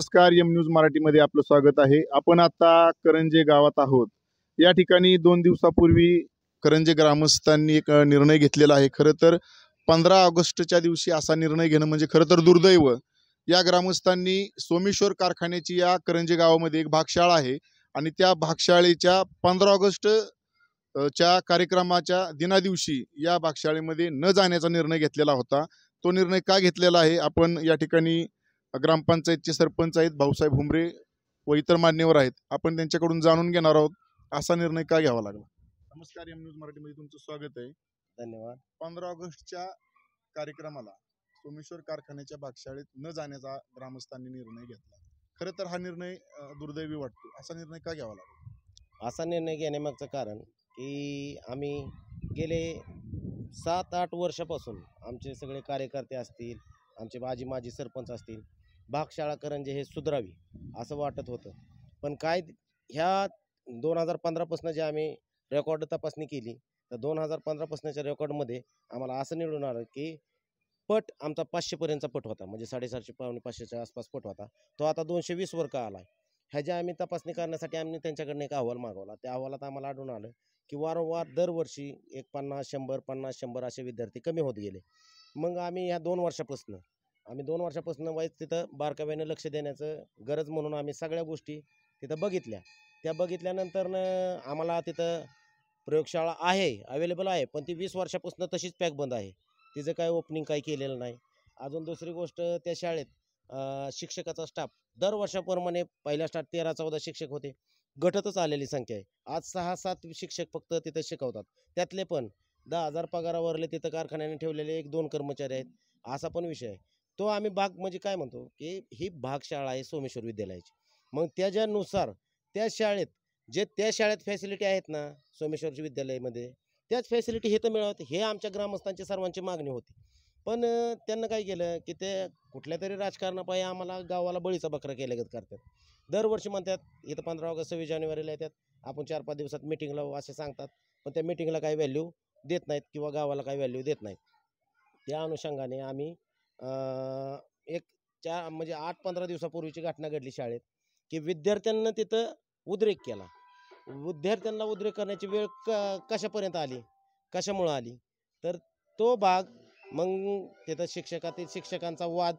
नमस्कार, M news मराठीमध्ये आपलं स्वागत आहे. आपण आता करंजे गावात आहोत. या ठिकाणी 2 दिवसापूर्वी करंजे ग्रामस्थांनी एक निर्णय घेतलेला आहे. खरं तर 15 ऑगस्टच्या दिवशी असा निर्णय घेणं म्हणजे खरं तर दुर्दैव. या ग्रामस्थांनी सोमेश्वर कारखान्याची या करंजे गावामध्ये एक भागशाळा आहे आणि त्या भागशाळेच्या 15 ऑगस्ट च्या कार्यक्रमाच्या दिनादिवशी या भागशाळेमध्ये न जाण्याचा निर्णय घेतलेला होता. तो निर्णय का घेतलेला आहे आपण या ठिकाणी ग्रामपंचायतचे सरपंच आहेत भाऊसाहेब हुंबरे व इतर मान्यवर आहेत. आपण त्यांच्याकडून जाणून घेणार आहोत असा निर्णय का घ्यावा लागला. नमस्कार, एम न्यूज मराठीमध्ये तुमचं स्वागत आहे. धन्यवाद. 15 ऑगस्टच्या कार्यक्रमाला सोमेश्वर कारखान्याच्या भागशाळेत न जाण्याचा ग्रामस्थांनी निर्णय घेतला. खरं तर हा निर्णय दुर्दैवी वाटतो. असा निर्णय का घ्यावा लागला? असा निर्णय घेण्यामागचं कारण की आम्ही गेले 7-8 वर्षापासून आमचे सगळे कार्यकर्ते असतील, आमचे माजी सरपंच असतील, भागशाळा करंजे हे सुधारावी असं वाटत होतं. पण काय ह्या 2015 पासून जे आम्ही रेकॉर्ड तपासणी केली तर 2015 पासूनच्या रेकॉर्डमध्ये आम्हाला असं निवडून आलं की पट आमचा 500 पर्यंतचा पट होता, म्हणजे 750 पावणे 500च्या आसपास पट होता. तो आता 220 वर का आला. ह्याची आम्ही तपासणी करण्यासाठी आम्ही त्यांच्याकडनं एक अहवाल मागवला. त्या अहवालात आम्हाला आढळून आलं की वारंवार दरवर्षी एक 50-100 असे विद्यार्थी कमी होत गेले. मग आम्ही ह्या 2 वर्षापासून वाईच तिथं बारकाव्यानं लक्ष देण्याचं गरज म्हणून आम्ही सगळ्या गोष्टी तिथं बघितल्या. त्या बघितल्यानंतर आम्हाला तिथं प्रयोगशाळा आहे, अवेलेबल आहे, पण ती 20 वर्षापासून तशीच पॅक बंद आहे. तिचं काय ओपनिंग काही केलेलं नाही. अजून दुसरी गोष्ट, त्या शाळेत शिक्षकाचा स्टाफ दर वर्षाप्रमाणे पहिल्या स्टार्ट 13-14 शिक्षक होते, घटतच आलेली संख्या आहे. आज 6-7 शिक्षक फक्त तिथं शिकवतात. त्यातले पण 10,000 पगारावरले तिथं कारखान्याने ठेवलेले 1-2 कर्मचारी आहेत. असा पण विषय आहे. तो आम्ही भाग म्हणजे काय म्हणतो की ही भागशाळा आहे सोमेश्वर विद्यालयाची. मग त्याच्यानुसार त्या शाळेत फॅसिलिटी आहेत ना सोमेश्वर विद्यालयामध्ये, त्याच फॅसिलिटी हे तर मिळावं हे आमच्या ग्रामस्थांची सर्वांची मागणी होती. पण त्यांना काय केलं की ते कुठल्या तरी राजकारणापायी आम्हाला गावाला बळीचा बकरा केल्यागत करतात. दरवर्षी म्हणतात इथं 15 ऑगस्ट 26 जानेवारीला येतात, आपण 4-5 दिवसात मिटिंग लावू असे सांगतात. पण त्या मिटिंगला काही व्हॅल्यू देत नाहीत किंवा गावाला काही व्हॅल्यू देत नाहीत. त्या अनुषंगाने आम्ही एक म्हणजे 8-15 दिवसापूर्वीची घटना घडली शाळेत की विद्यार्थ्यांना तिथं उद्रेक केला. विद्यार्थ्यांना उद्रेक करण्याची वेळ कशापर्यंत आली, कशामुळं आली, तर तो भाग मग तिथं शिक्षकांचा वाद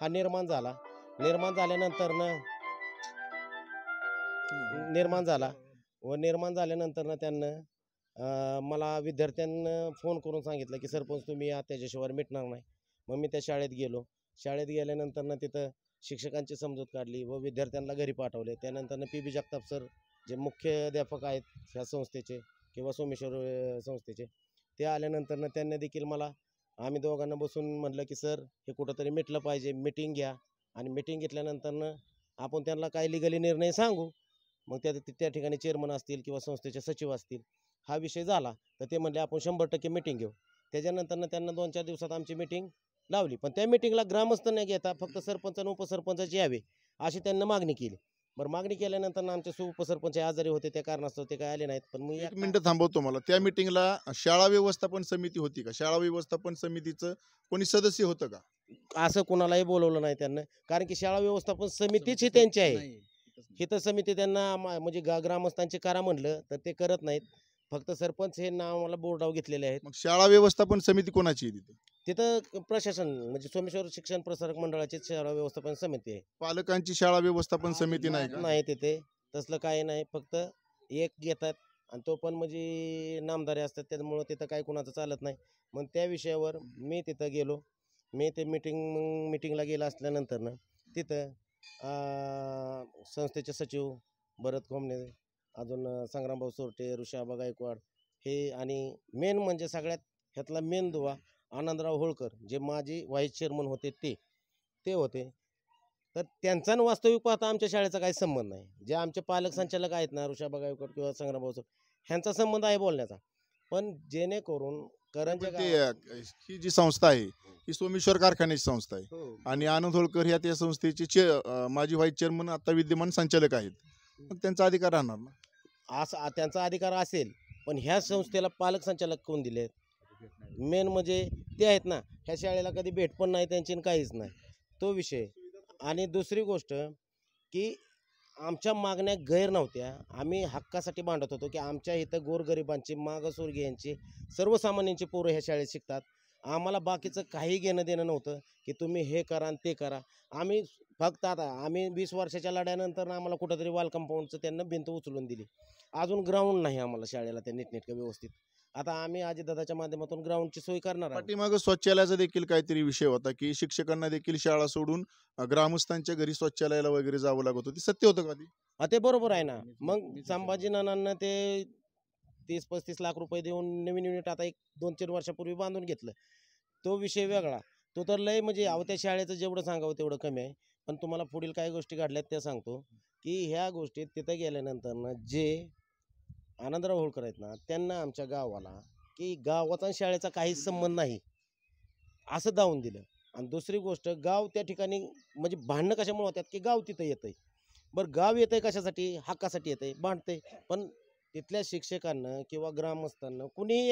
हा निर्माण झाला. निर्माण झाल्यानंतर त्यांना मला विद्यार्थ्यांना फोन करून सांगितलं की सरपंच तुम्ही या त्याच्याशिवाय मिटणार नाही. मग मी त्या शाळेत गेलो. शाळेत गेल्यानंतर तिथं शिक्षकांची समजूत काढली व विद्यार्थ्यांना घरी पाठवले. त्यानंतर पी बी जगताप सर जे मुख्याध्यापक आहेत ह्या संस्थेचे किंवा सोमेश्वर संस्थेचे, ते आल्यानंतर त्यांनी देखील आम्ही दोघांना बसून म्हटलं की सर हे कुठंतरी मिटलं पाहिजे, मिटिंग घ्या. आणि मिटिंग घेतल्यानंतर आपण त्यांना काय लिगली निर्णय सांगू. मग त्या ठिकाणी चेअरमन असतील किंवा संस्थेचे सचिव असतील, हा विषय झाला तर ते म्हणले आपण 100% मिटिंग घेऊ. त्याच्यानंतर त्यांना 2-4 दिवसात आमची मिटिंग लावली. पण त्या मिटिंगला ग्रामस्थ न घेता फक्त सरपंच आणि उपसरपंच यावे अशी त्यांना मागणी केली. बरं, मागणी केल्यानंतर आमचे उपसरपंच आजारी होते, त्या कारणास्तव ते काय आले नाहीत. पण मी 1 मिनिट थांबवतो. मला त्या मीटिंगला शाळा व्यवस्थापन समिती होती का? शाळा व्यवस्थापन समितीचं कोणी सदस्य होतं का? असं कोणालाही बोलवलं नाही त्यांना, कारण की शाळा व्यवस्थापन समितीच ही त्यांची आहे. ही तर समिती त्यांना म्हणजे ग्रामस्थांचे करा म्हणलं तर ते करत नाहीत. फक्त सरपंच हे नाव मला बोर्डावर घेतलेले आहेत. मग शाळा व्यवस्थापन समिती कोणाची आहे तिथे? तिथं प्रशासन म्हणजे सोमेश्वर शिक्षण प्रसारक मंडळाची शाळा व्यवस्थापन समिती आहे. पालकांची शाळा व्यवस्थापन समिती नाही का? नाही, तिथे तसलं काही नाही. फक्त एक घेतात आणि तो पण म्हणजे नामधारी असतात, त्यामुळं तिथं काही कुणाचं चालत नाही. मग त्या विषयावर मी तिथं गेलो. मी ते मिटिंगला गेला असल्यानंतर तिथं संस्थेचे सचिव भरत कोमणे, अजून संग्रामभाऊ सोरटे, ऋषाबा गायकवाड हे, आणि मेन म्हणजे सगळ्यात ह्यातला मेन दुवा आनंदराव होळकर जे माजी व्हाईस चेअरमन होते ते होते. तर त्यांचा वास्तविक पाहता आमच्या शाळेचा काही संबंध नाही. जे आमचे पालक संचालक आहेत ना, ऋषाबा गायकवाड किंवा संग्रामभाऊ ह्यांचा संबंध आहे बोलण्याचा. पण जेणेकरून ही जी संस्था आहे ही सोमेश्वर कारखान्याची संस्था आहे आणि आनंद होळकर ह्या त्या संस्थेचे माजी व्हाईस चेअरमन आता विद्यमान संचालक आहेत. मग त्यांचा अधिकार राहणार ना? असा त्यांचा अधिकार असेल, पण ह्या संस्थेला पालक संचालक कोण दिलेत? मेन म्हणजे ते आहेत ना. ह्या शाळेला कधी भेट पण नाही त्यांची, काहीच नाही. तो विषय आणि दुसरी गोष्ट की आमच्या मागण्या गैर नव्हत्या. आम्ही हक्कासाठी मांडत होतो की आमच्या इथं गोरगरिबांची, मागासवर्गीयांची, सर्वसामान्यांची पोरं ह्या शाळेत शिकतात. आम्हाला बाकीचं काही घेणं देणं नव्हतं की तुम्ही हे करा आणि ते करा. आम्ही फक्त आता आम्ही 20 वर्षाच्या लढ्यानंतर आम्हाला कुठंतरी वॉल कंपाऊंडचं त्यांना भिंत उचलून दिली. अजून ग्राउंड नाही आम्हाला शाळेला त्या नीटनेटकं व्यवस्थित. आता आम्ही अजितदादाच्या माध्यमातून ग्राउंडची सोय करणार आहोत. पाठीमागं शौचालयाचा देखील काहीतरी विषय होता की शिक्षकांना देखील शाळा सोडून ग्रामस्थांच्या घरी शौचालयाला वगैरे जावं लागत होतं. ते सत्य होतं का ते? ते बरोबर आहे ना. मग संभाजी नानांना ते 30-35 लाख रुपये देऊन नवीन युनिट आता एक 2-3 वर्षापूर्वी बांधून घेतलं. तो विषय वेगळा. तो तर लय म्हणजे अहो त्या शाळेचं जेवढं सांगावं तेवढं कमी आहे. पण तुम्हाला पुढील काही गोष्टी घडल्यात त्या सांगतो, की ह्या गोष्टीत तिथं गेल्यानंतरनं जे आनंदराव होळकर आहेत ना, त्यांना आमच्या गावाला की गावाचा आणि शाळेचा काहीच संबंध नाही, असं दावून दिलं. आणि दुसरी गोष्ट गाव त्या ठिकाणी म्हणजे भांडणं कशामुळे होतात, की गाव तिथं येतंय. बरं गाव येतंय कशासाठी? हक्कासाठी येतंय, भांडतंय. पण तिथल्या शिक्षकांना किंवा ग्रामस्थांना कुणीही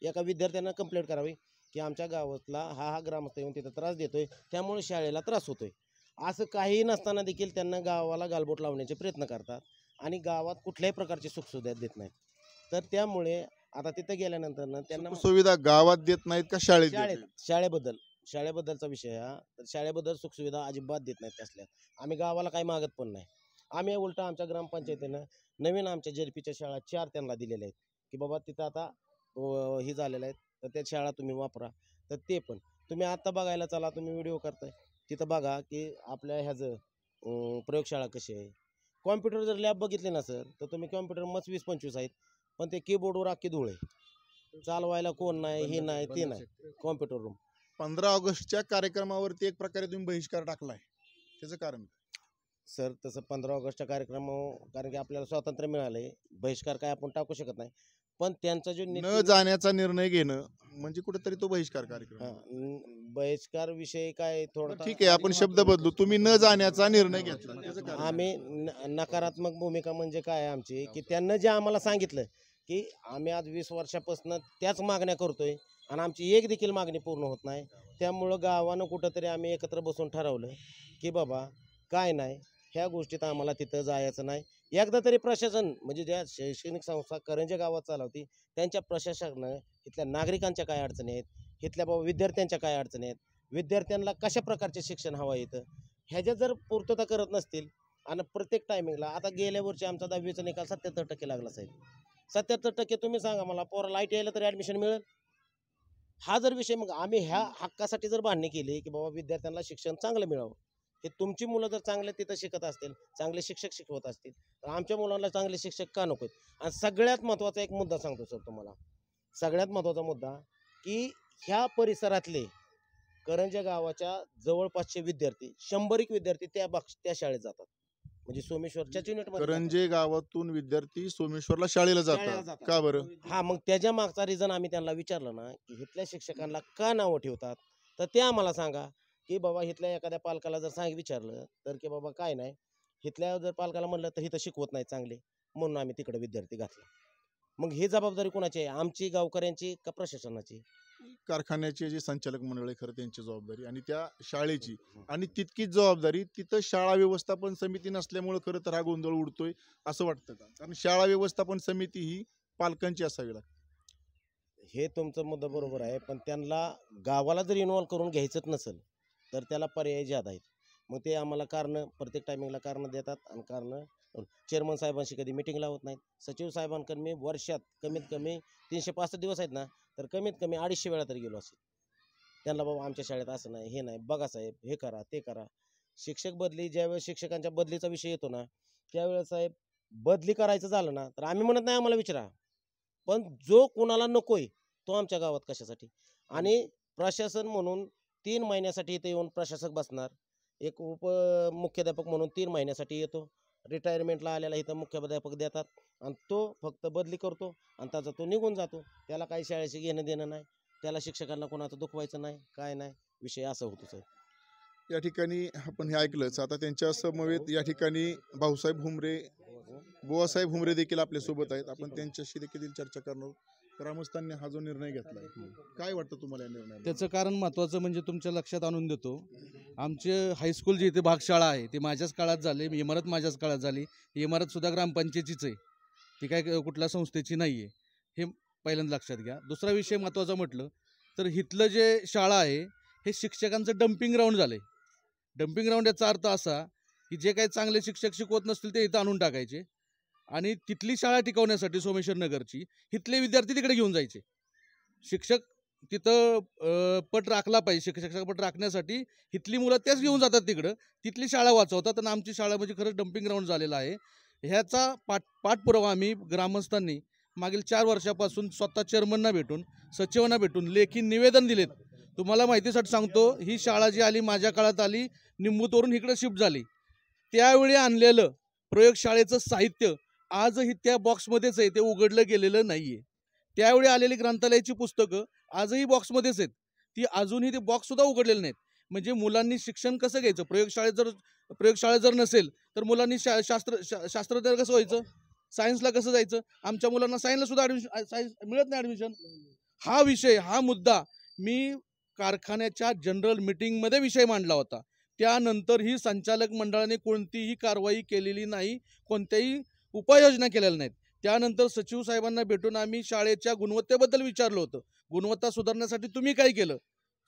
एका विद्यार्थ्यांना कंप्लेंट करावी, की आमच्या गावातला हा ग्रामस्थ येऊन तिथं त्रास देतोय, त्यामुळे शाळेला त्रास होतोय. असं काहीही नसताना देखील त्यांना गावाला गालबोट लावण्याचे प्रयत्न करतात आणि गावात कुठल्याही प्रकारची सुखसुविधा देत नाहीत. तर त्यामुळे आता तिथं गेल्यानंतर त्यांना सुविधा गावात देत नाहीत का शाळेत देत शाळेत नाहीत? शाळेबद्दलचा विषय हा. तर शाळेबद्दल सुखसुविधा अजिबात देत नाहीत कसल्याच. आम्ही गावाला काही मागत पण नाही. आम्ही उलटं आमच्या ग्रामपंचायतीनं नवीन आमच्या जेडपीच्या शाळा 4 त्यांना दिलेल्या आहेत, की बाबा तिथं आता ही झालेलं आहेत, तर त्या शाळा तुम्ही वापरा. तर ते पण तुम्ही आत्ता बघायला चला, तुम्ही व्हिडिओ करताय तिथं बघा, की आपल्या ह्याचं प्रयोगशाळा कशी आहे. कॉम्प्युटर जर लॅब बघितली ना सर, तर तुम्ही कॉम्प्युटर मस्त 20-25 आहेत, पण ते कीबोर्डवर अख्खी धूळ आहे. चालवायला कोण नाही, हे नाही, ते नाही. कॉम्प्युटर रूम 15 ऑगस्टच्या कार्यक्रमावरती एक प्रकारे तुम्ही बहिष्कार टाकलाय, त्याचं कारण काय? सर तसं 15 ऑगस्टच्या कार्यक्रमावर कारण की आपल्याला स्वातंत्र्य मिळालंय, बहिष्कार काय आपण टाकू शकत नाही. पण त्यांचा जो न जाण्याचा निर्णय घेणं म्हणजे कुठेतरी तो बहिष्कार कार्यक्रम आहे. बहिष्कार विषय काय थोडा ठीक आहे, आपण शब्द बदलू. तुम्ही न जाण्याचा निर्णय घेतला, त्याचं कारण काय? आम्ही नकारात्मक भूमिका म्हणजे काय आहे आमची, की त्यांना जे आम्हाला सांगितलं, की आम्ही आज 20 वर्षापासून त्याच मागण्या करतोय आणि आमची एक देखील मागणी पूर्ण होत नाही. त्यामुळं गावानं कुठंतरी आम्ही एकत्र बसून ठरवलं, की बाबा काय नाही, ह्या गोष्टीत आम्हाला तिथं जायचं नाही. एकदा तरी प्रशासन म्हणजे ज्या शैक्षणिक संस्था करंजे गावात चालवती, त्यांच्या प्रशासनानं इथल्या नागरिकांच्या काय अडचणी आहेत, इथल्या बाबा विद्यार्थ्यांच्या काय अडचणी आहेत, विद्यार्थ्यांना कशा प्रकारचे शिक्षण हवं येतं, ह्याच्या जर पूर्तता करत नसतील आणि प्रत्येक टायमिंगला आता गेल्या वर्षी आमचा 10वीचा निकाल 77% लागला साहेब. 77% तुम्ही सांगा मला पोराला ITI यायला तरी ॲडमिशन मिळेल? हा जर विषय मग आम्ही ह्या हक्कासाठी जर मान्य केली, की बाबा विद्यार्थ्यांना शिक्षण चांगलं मिळावं. हे तुमची मुलं जर चांगले तिथं शिकत असतील, चांगले शिक्षक शिकवत असतील, तर आमच्या मुलांना चांगले शिक्षक का नकोत? आणि सगळ्यात महत्त्वाचा एक मुद्दा सांगतो सर तुम्हाला. सगळ्यात महत्त्वाचा मुद्दा, की ह्या परिसरातले करंजे गावाच्या जवळपासचे विद्यार्थी 100 विद्यार्थी त्या शाळेत जातात. म्हणजे सोमेश्वरच्याच युनिटमध्ये करंजे गावातून विद्यार्थी सोमेश्वरला शाळेला जातात का बरं? मग त्याच्या मागचा रिझन आम्ही त्यांना विचारलं ना, की इथल्या शिक्षकांना का नावं ठेवतात? तर ते आम्हाला सांगा, की बाबा इथल्या एखाद्या पालकाला जर विचारलं, तर की बाबा काय नाही, इथल्या जर पालकाला म्हणलं तर इथं शिकवत नाही चांगले, म्हणून आम्ही तिकडे विद्यार्थी घातला. मग ही जबाबदारी कोणाची आहे? आमची, गावकऱ्यांची का प्रशासनाची? कारखान्याचे जे संचालक मंडळ आहे खरं त्यांची जबाबदारी आणि त्या शाळेची आणि तितकीच जबाबदारी तिथं शाळा व्यवस्थापन समिती नसल्यामुळे खरं तर हा गोंधळ उडतोय असं वाटतं का? कारण शाळा व्यवस्थापन समिती ही पालकांची असावी लागते. हे तुमचं मुद्दा बरोबर आहे, पण त्यांना गावाला जर इन्व्हॉल्व करून घ्यायचंच नसेल, तर त्याला पर्याय ज्यादा आहेत. मग ते आम्हाला कारणं प्रत्येक टायमिंगला कारणं देतात आणि कारणं चेअरमन साहेबांशी कधी मिटिंग लावत नाहीत. सचिव साहेबांकडे मी वर्षात कमीत कमी 365 दिवस आहेत ना, तर कमीत कमी 250 वेळा तरी गेलो असेल. त्यांना बाबा आमच्या शाळेत असं नाही, हे नाही, बघा साहेब, हे करा, ते करा. शिक्षक बदली ज्यावेळेस शिक्षकांच्या बदलीचा विषय येतो ना, त्यावेळेस साहेब बदली करायचं झालं ना, तर आम्ही म्हणत नाही आम्हाला विचारा. पण जो कुणाला नकोय, तो आमच्या गावात कशासाठी? आणि प्रशासन म्हणून 3 महिन्यासाठी इथे येऊन प्रशासक बसणार. एक मुख्याध्यापक म्हणून 3 महिन्यासाठी येतो. रिटायरमेंटला आलेला इथं मुख्याध्यापक देतात आणि तो फक्त बदली करतो आणि त्याचा तो निघून जातो. त्याला काही शाळेशी घेणं देणं नाही. त्याला शिक्षकांना कोणाचं दुखवायचं नाही, काय नाही. विषय असा होतो साहेब. या ठिकाणी आपण हे ऐकलंच. आता त्यांच्या समवेत या ठिकाणी भाऊसाहेब हुमरे, बुवासाहेब हुमरे देखील आपल्यासोबत आहेत. आपण त्यांच्याशी देखील चर्चा करणार आहोत. ग्रामस्थांनी हा जो निर्णय घेतलाय, काय वाटतं तुम्हाला या निर्णयाबद्दल? त्याचं कारण महत्त्वाचं म्हणजे तुमच्या लक्षात आणून देतो, आमचे हायस्कूल जे इथे भागशाळा आहे ती माझ्याच काळात झाली, इमारत माझ्याच काळात झाली. ही इमारतसुद्धा ग्रामपंचायतीच आहे, ती काय कुठल्या संस्थेची नाही आहे, हे पहिल्यांदा लक्षात घ्या. दुसरा विषय महत्त्वाचा म्हटलं तर इथलं जे शाळा आहे हे शिक्षकांचं डम्पिंग ग्राउंड झालं आहे. डम्पिंग ग्राउंड याचा अर्थ असा की जे काही चांगले शिक्षक शिकवत नसतील ते इथं आणून टाकायचे आणि तिथली शाळा टिकवण्यासाठी सोमेश्वर नगरची इथले विद्यार्थी तिकडे घेऊन जायचे. शिक्षक तिथं पट राखला पाहिजे, शिक्षक पट राखण्यासाठी इथली मुलं तेच घेऊन जातात तिकडं, तिथली शाळा वाचवतात आणि आमची शाळा म्हणजे खरंच डम्पिंग ग्राउंड झालेला आहे. ह्याचा पाठपुरावा आम्ही ग्रामस्थांनी मागील 4 वर्षापासून स्वतः चेअरमनना भेटून, सचिवांना भेटून लेखी निवेदन दिलेत. तुम्हाला माहितीसाठी सांगतो, ही शाळा जी आली माझ्या काळात आली, निंबूतवरून इकडे शिफ्ट झाली. त्यावेळी आणलेलं प्रयोगशाळेचं साहित्य आजही त्या बॉक्समध्येच आहे, ते उघडलं गेलेलं नाहीये. त्यावेळी आलेली ग्रंथालयाची पुस्तकं आजही बॉक्समध्येच आहेत, ती अजूनही ते बॉक्ससुद्धा उघडलेले नाहीत. म्हणजे मुलांनी शिक्षण कसं घ्यायचं? प्रयोगशाळा जर नसेल तर मुलांनी शास्त्रज्ञ कसं व्हायचं? सायन्सला कसं जायचं? आमच्या मुलांना सायन्सला सुद्धा सायन्स मिळत नाही ॲडमिशन. हा विषय, हा मुद्दा मी कारखान्याच्या जनरल मीटिंगमध्ये विषय मांडला होता. त्यानंतरही संचालक मंडळाने कोणतीही कारवाई केलेली नाही, कोणत्याही उपाययोजना केलेल्या नाहीत. त्यानंतर सचिव साहेबांना भेटून आम्ही शाळेच्या गुणवत्तेबद्दल विचारलं होतं. गुणवत्ता सुधारण्यासाठी तुम्ही काय केलं?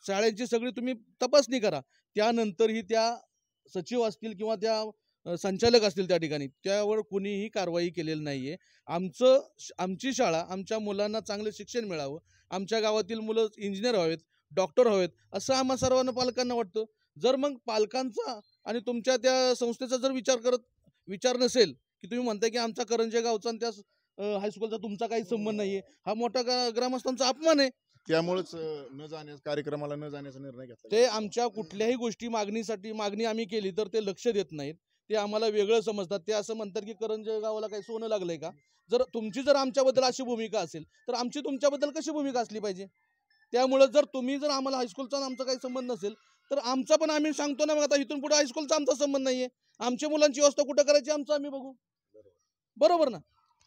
शाळेची सगळी तुम्ही तपासणी करा. त्यानंतरही त्या सचिव असतील किंवा त्या संचालक असतील त्या ठिकाणी, त्यावर कुणीही कारवाई केलेली नाही आहे. आमची शाळा, आमच्या मुलांना चांगलं शिक्षण मिळावं, आमच्या गावातील मुलं इंजिनियर व्हावेत, डॉक्टर व्हावेत, असं आम्हा सर्वांना पालकांना वाटतं. जर मग पालकांचा आणि तुमच्या त्या संस्थेचा जर विचार नसेल की तुम्ही म्हणताय की आमचा करंजे गावचा आणि त्या हायस्कूलचा तुमचा काही संबंध नाहीये, हा मोठा ग्रामस्थांचा अपमान आहे. त्यामुळेच कार्यक्रमाला न जाण्याचा निर्णय घेतला. ते आमच्या कुठल्याही गोष्टी मागणी आम्ही केली तर ते लक्ष देत नाहीत, ते आम्हाला वेगळं समजतात. ते असं म्हणतात की करंजे गावाला काही सोनं लागलंय का? जर आमच्याबद्दल अशी भूमिका असेल तर आमची तुमच्याबद्दल कशी भूमिका असली पाहिजे? त्यामुळे जर आम्हाला हायस्कूलचा आमचा काही संबंध नसेल तर आमचा पण आम्ही सांगतो ना, मग आता इथून पुढे हायस्कूलचा आमचा संबंध नाहीये, आमच्या मुलांची व्यवस्था कुठं करायची आमचं आम्ही बघू. बरोबर ना?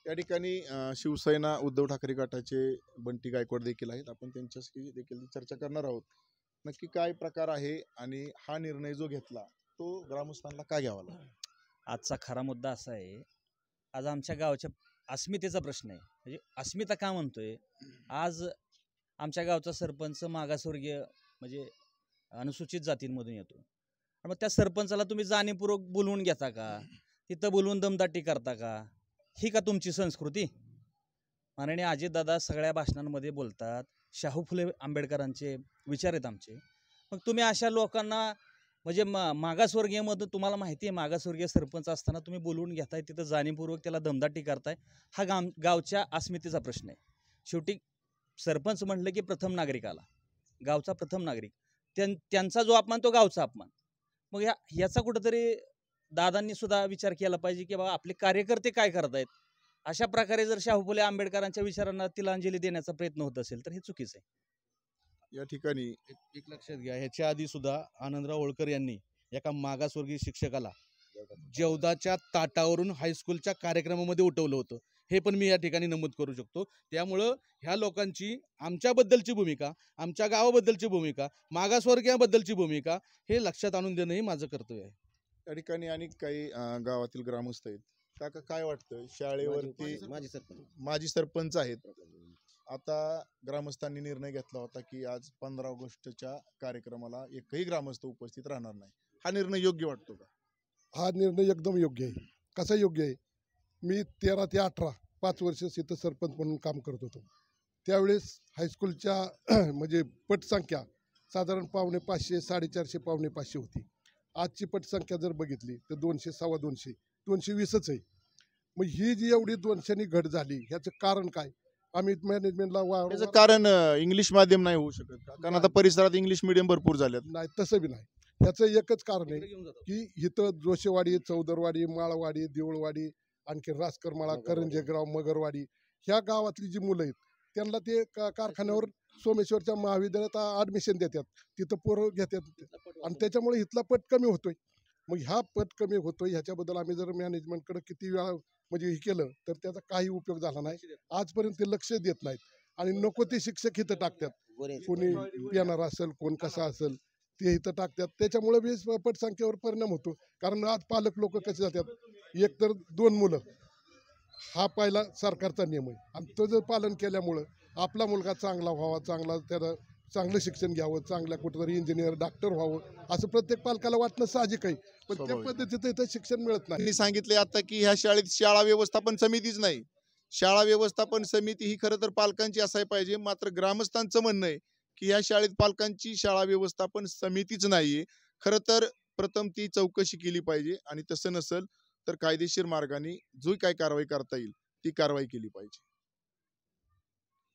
या ठिकाणी शिवसेना उद्धव ठाकरे गटाचे बंटी गायकवाड देखील आहेत. आपण त्यांच्याशी देखील चर्चा करणार आहोत. नक्की काय प्रकार आहे आणि हा निर्णय जो घेतला तो ग्रामस्थांना का घ्यावा लागला? आजचा खरा मुद्दा असा आहे, आज आमच्या गावाच्या अस्मितेचा प्रश्न आहे. म्हणजे अस्मिता का म्हणतोय? आज आमच्या गावचा सरपंच मागासवर्गीय म्हणजे अनुसूचित जातींमधून येतो. मग त्या सरपंचाला तुम्ही जाणीवपूर्वक बोलवून घेता का? तिथं बोलवून दमदाटी करता का? ही का तुमची संस्कृती? माननीय अजितदादा सगळ्या भाषणांमध्ये बोलतात, शाहू फुले आंबेडकरांचे विचार आहेत आमचे. मग तुम्ही अशा लोकांना म्हणजे मागासवर्गीयमधून तुम्हाला माहिती आहे, मागासवर्गीय सरपंच असताना तुम्ही बोलवून घेताय, तिथं जाणीवपूर्वक त्याला दमदाटी करताय. हा गावच्या अस्मितेचा प्रश्न आहे. शेवटी सरपंच म्हटलं की प्रथम नागरिक आला, गावचा प्रथम नागरिक, त्यांचा जो अपमान तो गावचा अपमान. मग याचा कुठंतरी दादांनी सुद्धा विचार केला पाहिजे की बाबा आपले कार्यकर्ते काय करतायत. अशा प्रकारे जर शाहू फुले आंबेडकरांच्या विचारांना तिलांजली देण्याचा प्रयत्न होत असेल तर हे चुकीचं आहे. या ठिकाणी एक लक्षात घ्या, ह्याच्या आधी सुद्धा आनंदराव होळकर यांनी एका मागासवर्गीय शिक्षकाला जेवदाच्या ताटावरून हायस्कूलच्या कार्यक्रमामध्ये उठवलं होतं, हे पण मी या ठिकाणी नमूद करू शकतो. त्यामुळं ह्या लोकांची आमच्याबद्दलची भूमिका, आमच्या गावाबद्दलची भूमिका, मागासवर्गीयाबद्दलची भूमिका हे लक्षात आणून देणं हे माझं कर्तव्य आहे. या ठिकाणी आणि काही गावातील ग्रामस्थ आहेत. काका काय वाटतं, शाळेवरती माजी सरपंच आहेत, आता ग्रामस्थांनी निर्णय घेतला होता की आज 15 ऑगस्टच्या कार्यक्रमाला एकही ग्रामस्थ उपस्थित राहणार नाही, हा निर्णय योग्य वाटतो का? हा निर्णय एकदम योग्य आहे. कसा योग्य आहे? मी 13 ते 18 5 वर्ष इथं सरपंच म्हणून काम करत होतो. त्यावेळेस हायस्कूलच्या म्हणजे पटसंख्या साधारण 550, 450, 550 होती. आजची पटसंख्या जर बघितली तर 200, 250, 220च आहे. मग ही जी एवढी 200नी घट झाली, ह्याचं कारण काय? आम्ही मॅनेजमेंटला त्याचं कारण इंग्लिश माध्यम नाही होऊ शकत का? कारण आता परिसरात इंग्लिश मिडियम भरपूर झाल्यात. नाही, तसं बी नाही. ह्याचं एकच कारण आहे की इथं जोशेवाडी, चौदरवाडी, माळवाडी, देऊळवाडी, आणखी रासकरमाळा, करंजेगाव, मगरवाडी ह्या गावातली जी मुलं आहेत त्यांना ते कारखान्यावर सोमेश्वरच्या महाविद्यालयात ॲडमिशन देतात, तिथं पोरं घेतात आणि त्याच्यामुळे इथला पट कमी होतोय. मग ह्या पट कमी होतोय ह्याच्याबद्दल आम्ही जर मॅनेजमेंटकडे किती वेळा म्हणजे हे केलं तर त्याचा काही उपयोग झाला नाही. आजपर्यंत ते लक्ष देत नाहीत आणि नको ते शिक्षक इथं टाकतात. कोणी पिणार असेल, कोण कसा असेल ते इथं टाकतात. त्याच्यामुळे बी पटसंख्येवर परिणाम होतो. कारण आज पालक लोक कसे जातात, एक तर 2 मुलं हा पहिला सरकारचा नियम आहे आणि तो जर पालन केल्यामुळं आपला मुलगा चांगला व्हावा, त्याला चांगलं शिक्षण घ्यावं, चांगल्या कुठेतरी इंजिनियर डॉक्टर व्हावं असं प्रत्येक पालकाला वाटणं साहजिक आहे. पण त्या स्वाभाविक. पद्धतीचं इथं शिक्षण मिळत नाही. त्यांनी सांगितले आता की ह्या शाळेत शाळा व्यवस्थापन समितीच नाही. शाळा व्यवस्थापन समिती ही खरं तर पालकांची असायला पाहिजे. मात्र ग्रामस्थांचं म्हणणं आहे की ह्या शाळेत पालकांची शाळा व्यवस्थापन समितीच नाहीये. खरं तर प्रथम ती चौकशी केली पाहिजे आणि तसं नसेल तर कायदेशीर मार्गाने जो काही कारवाई करता येईल ती कारवाई केली पाहिजे.